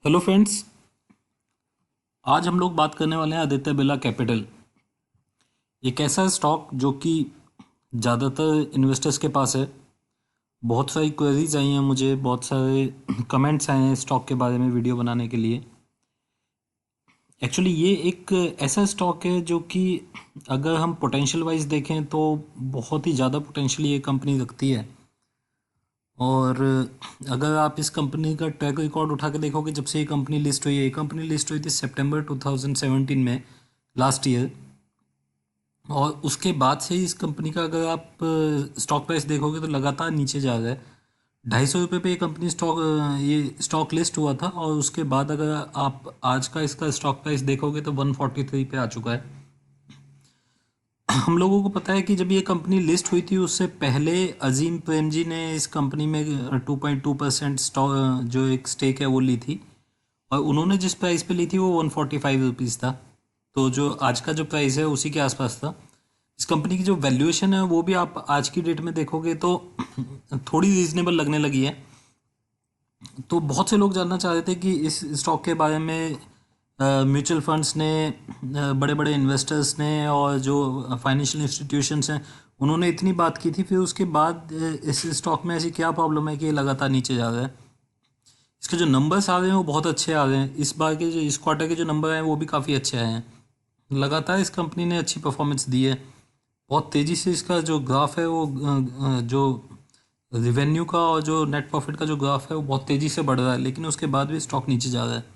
Hello friends. आज हम लोग बात करने वाले हैं आदित्य बिरला कैपिटल। एक ऐसा स्टॉक जो कि ज़्यादातर इन्वेस्टर्स के पास है। बहुत सारी क्वेरीज आई हैं, मुझे बहुत सारे कमेंट्स आए हैं स्टॉक के बारे में वीडियो बनाने के लिए। एक्चुअली ये एक ऐसा स्टॉक है जो कि अगर हम पोटेंशियल वाइज देखें तो बहुत ही ज़्यादा पोटेंशियल ये कंपनी रखती है। और अगर आप इस कंपनी का ट्रैक रिकॉर्ड उठा के देखोगे, जब से ये कंपनी लिस्ट हुई है, ये कंपनी लिस्ट हुई थी सितंबर 2017 में, लास्ट ईयर। और उसके बाद से ही इस कंपनी का अगर आप स्टॉक प्राइस देखोगे तो लगातार नीचे जा रहा है। 250 रुपये पे ये कंपनी ये स्टॉक लिस्ट हुआ था, और उसके बाद अगर आप आज का इसका स्टॉक प्राइस देखोगे तो 143 पे आ चुका है। हम लोगों को पता है कि जब ये कंपनी लिस्ट हुई थी उससे पहले अजीम प्रेमजी ने इस कंपनी में 2.2% स्टॉक जो एक स्टेक है वो ली थी, और उन्होंने जिस प्राइस पे ली थी वो 145 रुपीज़ था। तो जो आज का जो प्राइस है उसी के आसपास था। इस कंपनी की जो वैल्यूएशन है वो भी आप आज की डेट में देखोगे तो थोड़ी रीजनेबल लगने लगी है। तो बहुत से लोग जानना चाह रहे थे कि इस स्टॉक के बारे में म्यूचुअल फंड्स ने, बड़े बड़े इन्वेस्टर्स ने, और जो फाइनेंशियल इंस्टीट्यूशंस हैं उन्होंने इतनी बात की थी, फिर उसके बाद इस स्टॉक में ऐसी क्या प्रॉब्लम है कि ये लगातार नीचे जा रहा है। इसके जो नंबर्स आ रहे हैं वो बहुत अच्छे आ रहे हैं। इस बार के जो इस क्वार्टर के जो नंबर आए हैं वो भी काफ़ी अच्छे आए हैं। लगातार इस कंपनी ने अच्छी परफॉर्मेंस दी है। बहुत तेज़ी से इसका जो ग्राफ है वो जो रिवेन्यू का और जो नेट प्रॉफिट का जो ग्राफ है वो बहुत तेज़ी से बढ़ रहा है, लेकिन उसके बाद भी स्टॉक नीचे जा रहा है।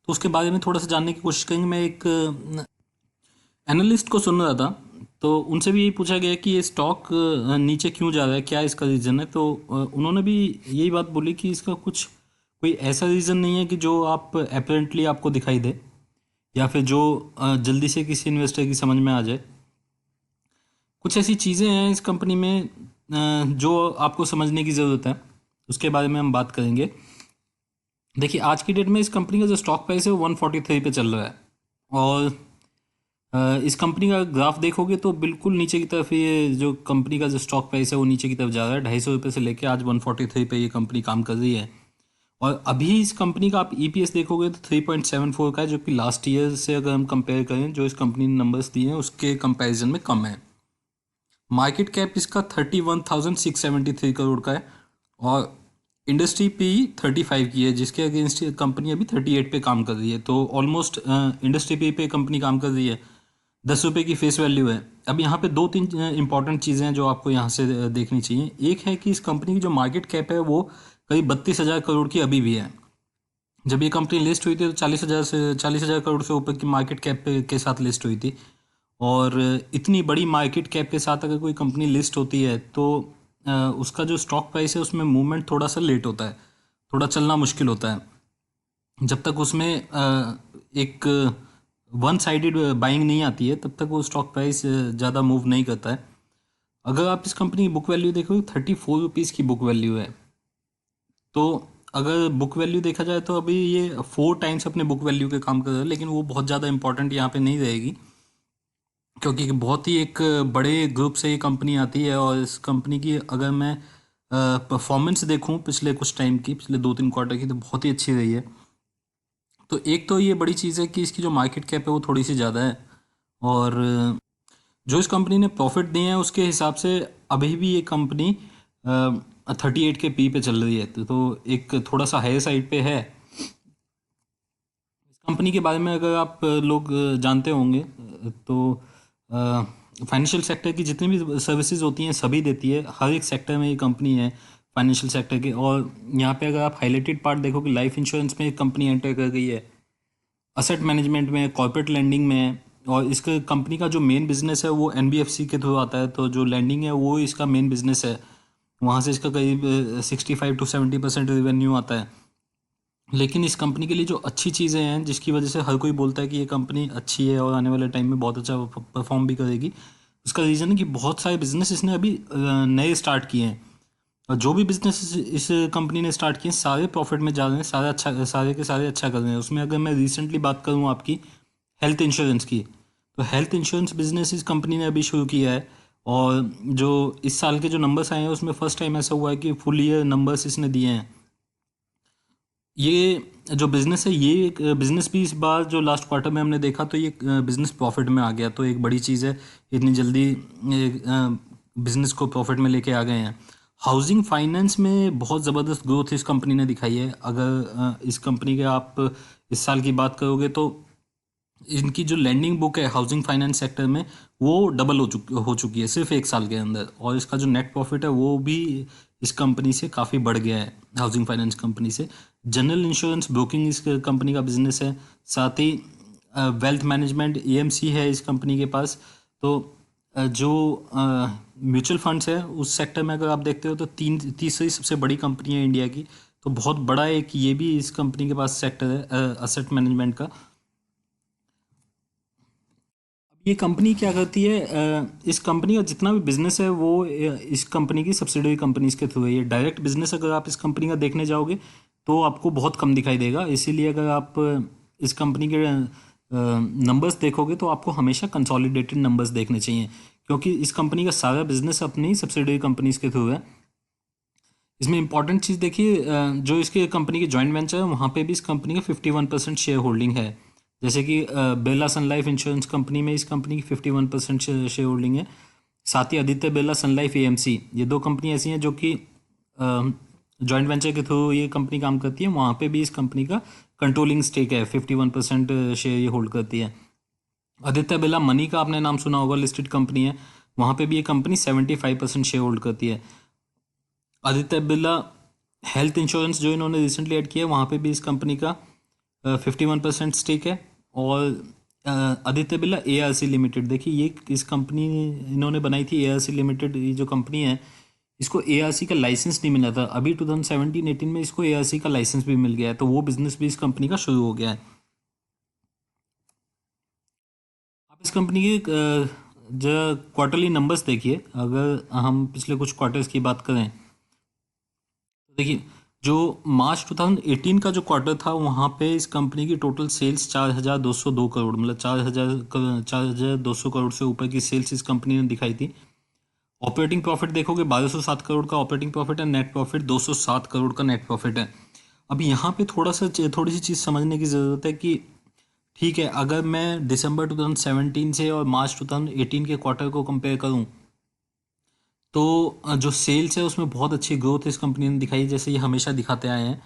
तो उसके बारे में थोड़ा सा जानने की कोशिश करेंगे। मैं एक एनालिस्ट को सुन रहा था, तो उनसे भी यही पूछा गया कि ये स्टॉक नीचे क्यों जा रहा है, क्या इसका रीज़न है। तो उन्होंने भी यही बात बोली कि इसका कुछ कोई ऐसा रीज़न नहीं है कि जो आप अपेरेंटली आपको दिखाई दे, या फिर जो जल्दी से किसी इन्वेस्टर की समझ में आ जाए। कुछ ऐसी चीज़ें हैं इस कंपनी में जो आपको समझने की ज़रूरत है, उसके बारे में हम बात करेंगे। देखिए, आज की डेट में इस कंपनी का जो स्टॉक प्राइस है वो 143 पे चल रहा है, और इस कंपनी का ग्राफ देखोगे तो बिल्कुल नीचे की तरफ ये जो कंपनी का जो स्टॉक प्राइस है वो नीचे की तरफ जा रहा है। 250 रुपये से लेके आज 143 पे ये कंपनी काम कर रही है। और अभी इस कंपनी का आप ईपीएस देखोगे तो 3.74 का है, जो कि लास्ट ईयर से अगर हम कंपेयर करें, जो इस कंपनी ने नंबर्स दिए हैं उसके कंपैरिजन में कम है। मार्केट कैप इसका 31,673 करोड़ का है, और इंडस्ट्री पी 35 की है, जिसके अगेंस्ट कंपनी अभी 38 पे काम कर रही है। तो ऑलमोस्ट इंडस्ट्री पी पे कंपनी काम कर रही है। 10 रुपये की फेस वैल्यू है। अब यहाँ पे दो तीन इंपॉर्टेंट चीज़ें हैं जो आपको यहाँ से देखनी चाहिए। एक है कि इस कंपनी की जो मार्केट कैप है वो करीब 32,000 करोड़ की अभी भी है। जब ये कंपनी लिस्ट हुई थी तो 40,000 करोड़ से ऊपर की मार्केट कैप के साथ लिस्ट हुई थी। और इतनी बड़ी मार्केट कैप के साथ अगर कोई कंपनी लिस्ट होती है तो उसका जो स्टॉक प्राइस है उसमें मूवमेंट थोड़ा सा लेट होता है, थोड़ा चलना मुश्किल होता है। जब तक उसमें एक वन साइडेड बाइंग नहीं आती है तब तक वो स्टॉक प्राइस ज़्यादा मूव नहीं करता है। अगर आप इस कंपनी की बुक वैल्यू देखोगे, 34 रुपीज़ की बुक वैल्यू है। तो अगर बुक वैल्यू देखा जाए तो अभी ये 4 टाइम्स अपने बुक वैल्यू के काम कर रहा है, लेकिन वो बहुत ज़्यादा इंपॉर्टेंट यहाँ पे नहीं रहेगी, क्योंकि बहुत ही एक बड़े ग्रुप से ये कंपनी आती है। और इस कंपनी की अगर मैं परफॉर्मेंस देखूं पिछले कुछ टाइम की, पिछले 2-3 क्वार्टर की, तो बहुत ही अच्छी रही है। तो एक तो ये बड़ी चीज़ है कि इसकी जो मार्केट कैप है वो थोड़ी सी ज़्यादा है, और जो इस कंपनी ने प्रॉफिट दिए हैं उसके हिसाब से अभी भी ये कंपनी 38 के पी पे चल रही है। तो एक थोड़ा सा हाई साइड पे है। इस कंपनी के बारे में अगर आप लोग जानते होंगे तो फाइनेंशियल सेक्टर की जितनी भी सर्विसेज होती हैं सभी देती है। हर एक सेक्टर में ये कंपनी है फाइनेंशियल सेक्टर के। और यहाँ पे अगर आप हाईलाइटेड पार्ट देखोगे, लाइफ इंश्योरेंस में एक कंपनी एंटर कर गई है, असेट मैनेजमेंट में, कॉर्पोरेट लैंडिंग में। और इसका कंपनी का जो मेन बिजनेस है वो एनबीएफसी के थ्रू आता है। तो जो लैंडिंग है वो इसका मेन बिजनेस है, वहाँ से इसका करीब 65 to 70% रेवेन्यू आता है। लेकिन इस कंपनी के लिए जो अच्छी चीज़ें हैं जिसकी वजह से हर कोई बोलता है कि ये कंपनी अच्छी है और आने वाले टाइम में बहुत अच्छा परफॉर्म भी करेगी, उसका रीज़न है कि बहुत सारे बिजनेस इसने अभी नए स्टार्ट किए हैं। और जो भी बिजनेस इस कंपनी ने स्टार्ट किए सारे प्रॉफिट में जा रहे हैं, सारे के सारे अच्छा कर रहे हैं। उसमें अगर मैं रिसेंटली बात करूँ आपकी हेल्थ इंश्योरेंस की, तो हेल्थ इंश्योरेंस बिजनेस इस कंपनी ने अभी शुरू किया है। और जो इस साल के जो नंबर्स आए हैं उसमें फर्स्ट टाइम ऐसा हुआ है कि फुल ईयर नंबर्स इसने दिए हैं। ये जो बिज़नेस है ये एक बिज़नेस भी इस बार जो लास्ट क्वार्टर में हमने देखा तो ये बिज़नेस प्रॉफिट में आ गया, तो एक बड़ी चीज़ है। इतनी जल्दी बिज़नेस को प्रॉफिट में लेके आ गए हैं। हाउसिंग फाइनेंस में बहुत ज़बरदस्त ग्रोथ इस कंपनी ने दिखाई है। अगर इस कंपनी के आप इस साल की बात करोगे तो इनकी जो लैंडिंग बुक है हाउसिंग फाइनेंस सेक्टर में वो डबल हो चुकी है सिर्फ एक साल के अंदर, और इसका जो नेट प्रॉफिट है वो भी इस कंपनी से काफ़ी बढ़ गया है, हाउसिंग फाइनेंस कंपनी से। जनरल इंश्योरेंस ब्रोकिंग इस कंपनी का बिजनेस है, साथ ही वेल्थ मैनेजमेंट एएमसी है इस कंपनी के पास। तो जो म्यूचुअल फंड्स है उस सेक्टर में अगर आप देखते हो तो तीसरी सबसे बड़ी कंपनी है इंडिया की, तो बहुत बड़ा एक ये भी इस कंपनी के पास सेक्टर है असेट मैनेजमेंट का। ये कंपनी क्या करती है, इस कंपनी का जितना भी बिजनेस है वो इस कंपनी की सब्सिडरी कंपनीज के थ्रू है। ये डायरेक्ट बिजनेस अगर आप इस कंपनी का देखने जाओगे तो आपको बहुत कम दिखाई देगा, इसीलिए अगर आप इस कंपनी के नंबर्स देखोगे तो आपको हमेशा कंसोलिडेटेड नंबर्स देखने चाहिए, क्योंकि इस कंपनी का सारा बिजनेस अपनी सब्सिडरी कंपनीज के थ्रू है। इसमें इंपॉर्टेंट चीज़ देखिए, जो इसके कंपनी के जॉइंट वेंचर है वहाँ पे भी इस कंपनी का 51% शेयर होल्डिंग है। जैसे कि बिरला सन लाइफ इंश्योरेंस कंपनी में इस कंपनी की 51% शेयर होल्डिंग है। साथ ही आदित्य बिरला सन लाइफ एएमसी, ये दो कंपनी ऐसी हैं जो कि जॉइंट वेंचर के थ्रू ये कंपनी काम करती है, वहाँ पे भी इस कंपनी का कंट्रोलिंग स्टेक है, 51% शेयर ये होल्ड करती है। आदित्य बिरला मनी का आपने नाम सुना होगा, लिस्टेड कंपनी है, वहाँ पे भी ये कंपनी 75% शेयर होल्ड करती है। आदित्य बिरला हेल्थ इंश्योरेंस जो इन्होंने रिसेंटली ऐड किया है वहाँ पे भी इस कंपनी का 51% स्टेक है। और आदित्य बिरला एआरसी लिमिटेड, देखिए ये इस कंपनी इन्होंने बनाई थी एआरसी लिमिटेड, ये जो कंपनी है इसको एआरसी का लाइसेंस नहीं मिला था, अभी 2017-18 में इसको एआरसी का लाइसेंस भी मिल गया है, तो वो बिजनेस भी इस कंपनी का शुरू हो गया है। आप इस कंपनी के जो क्वार्टरली नंबर्स देखिए, अगर हम पिछले कुछ क्वार्टर्स की बात करें तो देखिए जो मार्च 2018 का जो क्वार्टर था वहाँ पे इस कंपनी की टोटल सेल्स 4,202 करोड़, मतलब 4,200 करोड़ से ऊपर की सेल्स इस कंपनी ने दिखाई थी। ऑपरेटिंग प्रॉफिट देखोगे 1,207 करोड़ का ऑपरेटिंग प्रॉफिट है, नेट प्रॉफिट 207 करोड़ का नेट प्रॉफिट है। अब यहाँ पे थोड़ी सी चीज़ समझने की ज़रूरत है कि ठीक है, अगर मैं दिसंबर 2017 से और मार्च 2018 के क्वार्टर को कंपेयर करूँ तो जो सेल्स है उसमें बहुत अच्छी ग्रोथ इस कंपनी ने दिखाई, जैसे ये हमेशा दिखाते आए हैं।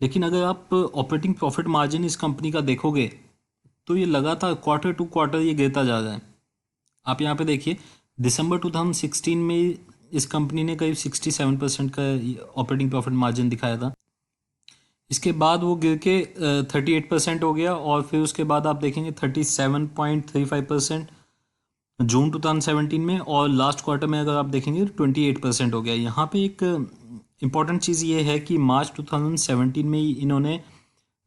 लेकिन अगर आप ऑपरेटिंग प्रॉफिट मार्जिन इस कंपनी का देखोगे तो ये लगातार क्वार्टर टू क्वार्टर ये गिरता जा रहा है। आप यहाँ पे देखिए दिसंबर 2016 में इस कंपनी ने करीब 67% का ऑपरेटिंग प्रॉफिट मार्जिन दिखाया था। इसके बाद वो गिर के 38% हो गया, और फिर उसके बाद आप देखेंगे 37.35% जून 2017 में, और लास्ट क्वार्टर में अगर आप देखेंगे तो 28% हो गया। यहाँ पे एक इम्पॉर्टेंट चीज़ ये है कि मार्च 2017 में ही इन्होंने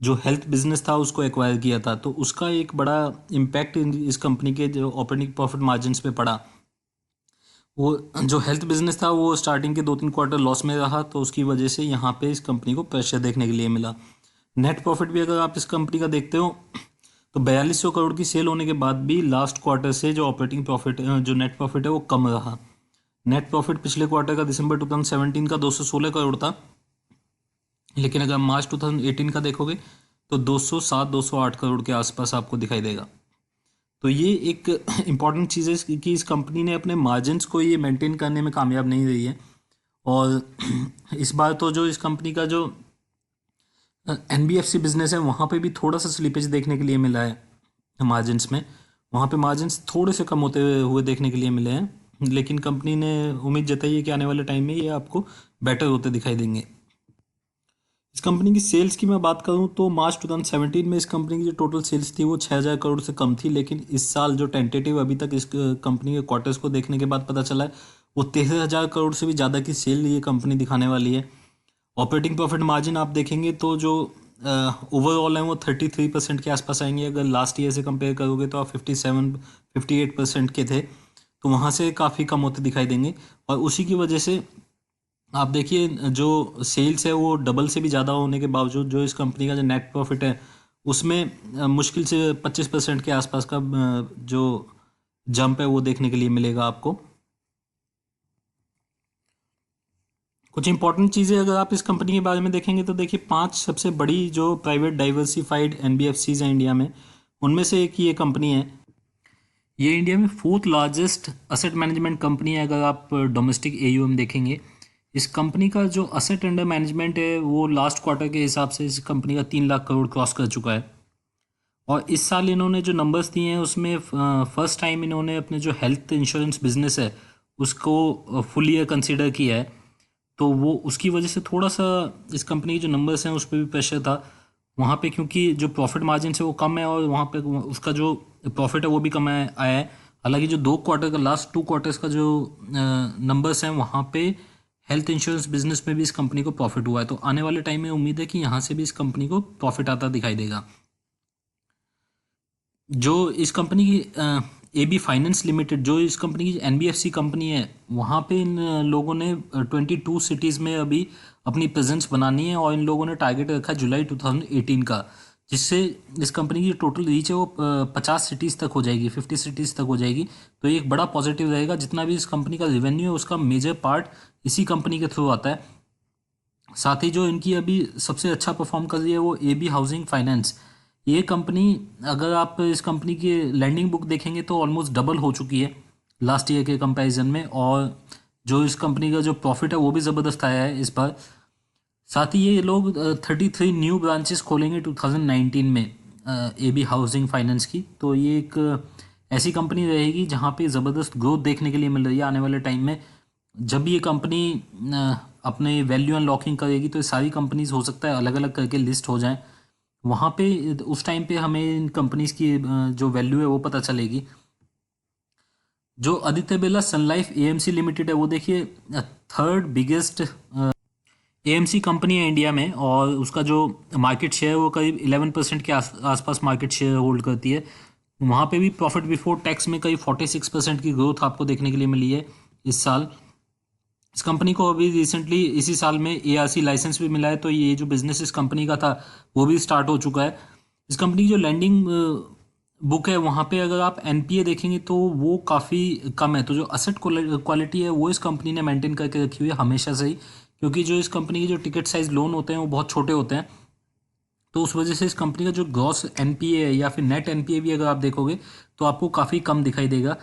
जो हेल्थ बिजनेस था उसको एक्वायर किया था, तो उसका एक बड़ा इम्पैक्ट इस कंपनी के जो ऑपरेटिंग प्रॉफिट मार्जिन्स पे पड़ा। वो जो हेल्थ बिजनेस था वो स्टार्टिंग के 2-3 क्वार्टर लॉस में रहा, तो उसकी वजह से यहाँ पे इस कंपनी को प्रेशर देखने के लिए मिला। नेट प्रॉफिट भी अगर आप इस कंपनी का देखते हो तो 4200 करोड़ की सेल होने के बाद भी लास्ट क्वार्टर से जो ऑपरेटिंग प्रॉफिट जो नेट प्रॉफिट है वो कम रहा। नेट प्रॉफिट पिछले क्वार्टर का दिसंबर 2017 का 216 करोड़ था, लेकिन अगर मार्च 2018 का देखोगे तो 207-208 करोड़ के आसपास आपको दिखाई देगा। तो ये एक इम्पॉर्टेंट चीज़ है कि इस कंपनी ने अपने मार्जिन्स को ये मेंटेन करने में कामयाब नहीं रही है। और इस बार तो जो इस कंपनी का जो एनबीएफसी बिजनेस है वहाँ पे भी थोड़ा सा स्लिपेज देखने के लिए मिला है मार्जिन्स में, वहाँ पे मार्जिन्स थोड़े से कम होते हुए देखने के लिए मिले हैं, लेकिन कंपनी ने उम्मीद जताई है कि आने वाले टाइम में ये आपको बेटर होते दिखाई देंगे। इस कंपनी की सेल्स की मैं बात करूं तो मार्च 2017 में इस कंपनी की जो टोटल सेल्स थी वो 6,000 करोड़ से कम थी, लेकिन इस साल जो टेंटेटिव अभी तक इस कंपनी के क्वार्टर्स को देखने के बाद पता चला है वो 13,000 करोड़ से भी ज़्यादा की सेल ये कंपनी दिखाने वाली है। ऑपरेटिंग प्रॉफिट मार्जिन आप देखेंगे तो जो ओवरऑल है वो 33% के आसपास आएंगे, अगर लास्ट ईयर से कंपेयर करोगे तो आप 58% के थे, तो वहाँ से काफ़ी कम होते दिखाई देंगे। और उसी की वजह से आप देखिए जो सेल्स है वो डबल से भी ज़्यादा होने के बावजूद जो इस कंपनी का जो नेट प्रॉफिट है उसमें मुश्किल से 25% के आसपास का जो जंप है वो देखने के लिए मिलेगा आपको। कुछ इंपॉर्टेंट चीज़ें अगर आप इस कंपनी के बारे में देखेंगे तो देखिए 5 सबसे बड़ी जो प्राइवेट डाइवर्सिफाइड एनबीएफसीज हैं इंडिया में, उनमें से एक ये कंपनी है। ये इंडिया में fourth largest asset management company है अगर आप डोमेस्टिक एयूएम देखेंगे। इस कंपनी का जो असेट अंडर मैनेजमेंट है वो लास्ट क्वार्टर के हिसाब से इस कंपनी का 3 लाख करोड़ क्रॉस कर चुका है। और इस साल इन्होंने जो नंबर्स दिए हैं उसमें फर्स्ट टाइम इन्होंने अपने जो हेल्थ इंश्योरेंस बिजनेस है उसको फुल ईयर कंसिडर किया है। तो वो उसकी वजह से थोड़ा सा इस कंपनी के जो नंबर्स हैं उस पर भी प्रेशर था वहाँ पे, क्योंकि जो प्रॉफिट मार्जिन है वो कम है और वहाँ पे उसका जो प्रॉफिट है वो भी कम आया है। हालांकि जो 2 क्वार्टर का लास्ट 2 क्वार्टर्स का जो नंबर्स हैं वहाँ पे हेल्थ इंश्योरेंस बिजनेस में भी इस कंपनी को प्रॉफिट हुआ है। तो आने वाले टाइम में उम्मीद है कि यहाँ से भी इस कंपनी को प्रॉफिट आता दिखाई देगा। जो इस कंपनी की AB फाइनेंस लिमिटेड, जो इस कंपनी की एनबीएफसी कंपनी है, वहाँ पे इन लोगों ने 22 सिटीज़ में अभी अपनी प्रेजेंस बनानी है और इन लोगों ने टारगेट रखा है जुलाई 2018 का, जिससे इस कंपनी की टोटल रीच है वो 50 सिटीज़ तक हो जाएगी, 50 सिटीज़ तक हो जाएगी। तो ये एक बड़ा पॉजिटिव रहेगा। जितना भी इस कंपनी का रेवेन्यू है उसका मेजर पार्ट इसी कंपनी के थ्रू आता है। साथ ही जो इनकी अभी सबसे अच्छा परफॉर्म कर रही है वो AB हाउसिंग फाइनेंस। ये कंपनी, अगर आप इस कंपनी की लैंडिंग बुक देखेंगे तो ऑलमोस्ट डबल हो चुकी है लास्ट ईयर के कंपैरिजन में, और जो इस कंपनी का जो प्रॉफिट है वो भी ज़बरदस्त आया है इस बार। साथ ही ये लोग 33 न्यू ब्रांचेस खोलेंगे 2019 में AB हाउसिंग फाइनेंस की। तो ये एक ऐसी कंपनी रहेगी जहाँ पे ज़बरदस्त ग्रोथ देखने के लिए मिल रही है आने वाले टाइम में। जब ये कंपनी अपने वैल्यू अनलॉकिंग करेगी तो ये सारी कंपनीज हो सकता है अलग अलग करके लिस्ट हो जाएं। वहाँ पे उस टाइम पे हमें इन कंपनीज की जो वैल्यू है वो पता चलेगी। जो आदित्य बिरला सन लाइफ AMC लिमिटेड है वो देखिए थर्ड बिगेस्ट AMC कंपनी है इंडिया में, और उसका जो मार्केट शेयर है वो करीब 11% के आसपास मार्केट शेयर होल्ड करती है। वहाँ पे भी प्रॉफिट बिफोर टैक्स में करीब 46% की ग्रोथ आपको देखने के लिए मिली है इस साल। इस कंपनी को अभी रिसेंटली इसी साल में ARC लाइसेंस भी मिला है, तो ये जो बिजनेस इस कंपनी का था वो भी स्टार्ट हो चुका है। इस कंपनी की जो लैंडिंग बुक है वहाँ पे अगर आप NPA देखेंगे तो वो काफ़ी कम है। तो जो असेट क्वालिटी है वो इस कंपनी ने मेंटेन करके रखी हुई है हमेशा से ही, क्योंकि जो इस कंपनी की जो टिकट साइज लोन होते हैं वो बहुत छोटे होते हैं। तो उस वजह से इस कंपनी का जो ग्रॉस NPA है या फिर नेट NPA भी अगर आप देखोगे तो आपको काफ़ी कम दिखाई देगा।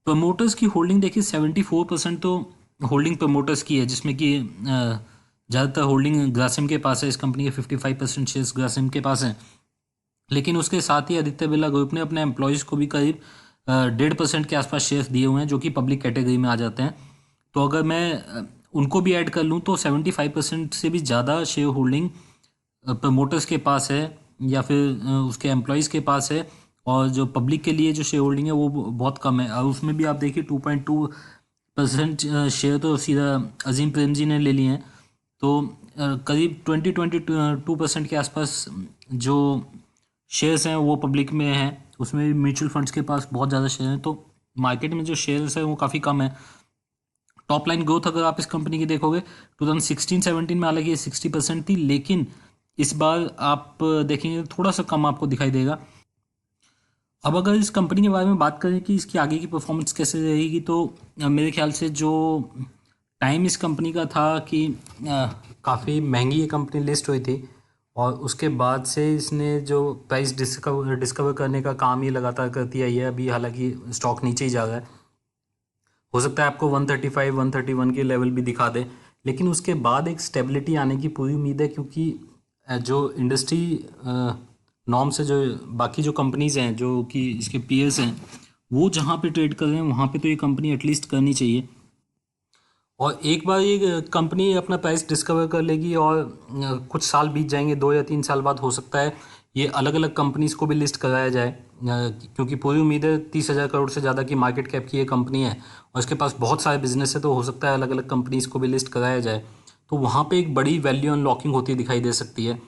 प्रमोटर्स की होल्डिंग देखिए 74% तो होल्डिंग प्रमोटर्स की है, जिसमें कि ज़्यादातर होल्डिंग ग्रासिम के पास है। इस कंपनी के 55% शेयर्स ग्रासिम के पास हैं। लेकिन उसके साथ ही आदित्य बिरला ग्रुप ने अपने एम्प्लॉयज़ को भी करीब 1.5% के आसपास शेयर्स दिए हुए हैं, जो कि पब्लिक कैटेगरी में आ जाते हैं। तो अगर मैं उनको भी ऐड कर लूँ तो 75% से भी ज़्यादा शेयर होल्डिंग प्रमोटर्स के पास है या फिर उसके एम्प्लॉयज़ के पास है। और जो पब्लिक के लिए जो शेयर होल्डिंग है वो बहुत कम है, और उसमें भी आप देखिए 2.2% शेयर तो सीधा अजीम प्रेम जी ने ले लिए हैं। तो करीब 22% के आसपास जो शेयर्स हैं वो पब्लिक में हैं। उसमें भी म्यूचुअल फंड्स के पास बहुत ज़्यादा शेयर हैं। तो मार्केट में जो शेयर्स हैं वो काफ़ी कम है। टॉप लाइन ग्रोथ अगर आप इस कंपनी की देखोगे 2016-17 में हालांकि ये 60% थी, लेकिन इस बार आप देखेंगे तो थोड़ा सा कम आपको दिखाई देगा। अब अगर इस कंपनी के बारे में बात करें कि इसकी आगे की परफॉर्मेंस कैसे रहेगी, तो मेरे ख्याल से जो टाइम इस कंपनी का था कि काफ़ी महंगी ये कंपनी लिस्ट हुई थी, और उसके बाद से इसने जो प्राइस डिस्कवर करने का काम ये लगातार करती आई है। अभी हालांकि स्टॉक नीचे ही जा रहा है, हो सकता है आपको 135 131 के लेवल भी दिखा दे, लेकिन उसके बाद एक स्टेबिलिटी आने की पूरी उम्मीद है, क्योंकि जो इंडस्ट्री नॉर्म से जो बाकी जो कंपनीज हैं जो कि इसके पीयर्स हैं वो जहाँ पे ट्रेड कर रहे हैं वहाँ पे तो ये कंपनी एटलीस्ट करनी चाहिए। और एक बार ये कंपनी अपना प्राइस डिस्कवर कर लेगी और कुछ साल बीत जाएंगे, 2 या 3 साल बाद हो सकता है ये अलग अलग कंपनीज को भी लिस्ट कराया जाए, क्योंकि पूरी उम्मीद है 30,000 करोड़ से ज़्यादा की मार्केट कैप की ये कंपनी है और इसके पास बहुत सारे बिजनेस है। तो हो सकता है अलग अलग कंपनीज को भी लिस्ट कराया जाए, तो वहाँ पे एक बड़ी वैल्यू अनलॉकिंग होती दिखाई दे सकती है।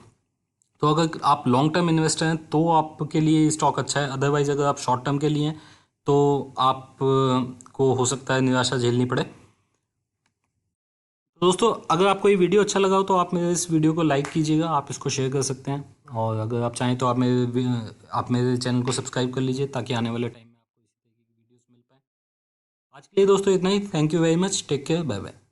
तो अगर आप लॉन्ग टर्म इन्वेस्टर हैं तो आपके लिए स्टॉक अच्छा है, अदरवाइज अगर आप शॉर्ट टर्म के लिए हैं तो आप को हो सकता है निराशा झेलनी पड़े। तो दोस्तों, अगर आपको ये वीडियो अच्छा लगा हो तो आप मेरे इस वीडियो को लाइक कीजिएगा, आप इसको शेयर कर सकते हैं, और अगर आप चाहें तो आप मेरे चैनल को सब्सक्राइब कर लीजिए ताकि आने वाले टाइम में आपको इसी तरह की वीडियोस मिल पाए। आज के लिए दोस्तों इतना ही। Thank you very much, take care, bye bye.